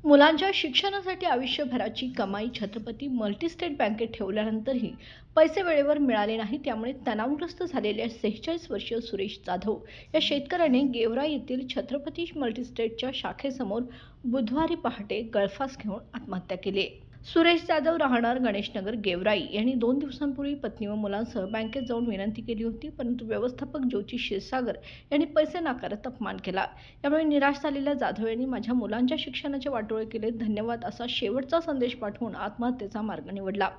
मुलांच्या शिक्षणासाठी आयुष्यभराची कमाई छत्रपती मल्टीस्टेट बँकेत ठेवल्यानंतरही पैसे वेळेवर मिळाले नाही, त्यामुळे तणावग्रस्त झालेल्या 46 वर्षीय सुरेश जाधव या शेतकऱ्याने गेवराई येथील छत्रपती मल्टीस्टेटच्या शाखेसमोर बुधवारी पहाटे गळफास घेऊन आत्महत्या केली. सुरेश जाधव राहणार गणेशनगर गेवराई यांनी 2 दिवसांपूर्वी पत्नी व मुलांसह बँकेत जाऊन विनंती केली होती, परंतु व्यवस्थापक ज्योती क्षीरसागर यांनी पैसे नाकारत अपमान केला. यामुळे निराश झालेल्या जाधव यांनी माझ्या मुलांच्या शिक्षणाचे वाटोळे केले, धन्यवाद असा शेवटचा संदेश पाठवून आत्महत्येचा मार्ग निवडला.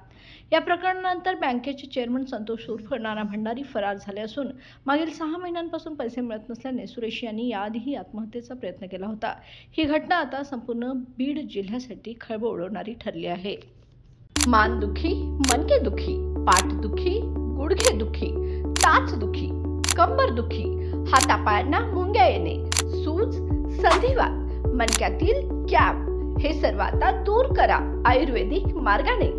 या प्रकरणानंतर बँकेचे चेअरमन संतोष उर्फ नाना भंडारी फरार झाले असून मागील 6 महिन्यांपासून पैसे मिळत नसल्याने सुरेश यांनी याआधीही आत्महत्येचा प्रयत्न केला होता. ही घटना आता संपूर्ण बीड जिल्ह्यासाठी खळबळ उडवणारी ठरली आहे. मानदुखी, मणकेदुखी, पाठदुखी, गुडघेदुखी, टाचदुखी, कंबरदुखी, हातापायांना मुंग्या येणे, सूज, संधिवात, मणक्यातील कॅप हे सर्व आता दूर करा आयुर्वेदिक मार्गाने.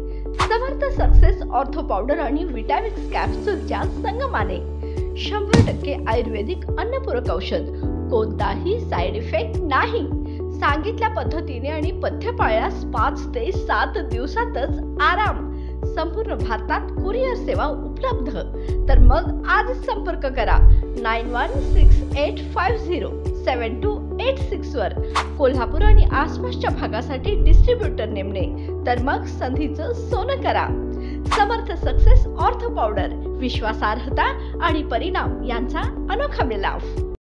समर्थ सक्सेस ऑर्थो पावडर आणि विटॅमिक्स कॅप्सूलच्या संगमाने 100% आयुर्वेदिक अन्नपूरक औषध, कोणताही साइड इफेक्ट नाही. सांगितल्या पद्धतीने आणि पथ्य पाळल्यास 5 ते 7 दिवसातच आराम. संपूर्ण भारतात कुरिअर सेवा उपलब्ध. तर मग आज संपर्क करा 9168507286 वर. कोल्हापूर आणि आसपासच्या भागासाठी डिस्ट्रीब्युटर नेमणे. तर मग संधीचं सोनं करा. समर्थ सक्सेस ऑर्थो पावडर, विश्वासार्हता आणि परिणाम यांचा अनोखा मिलाफ.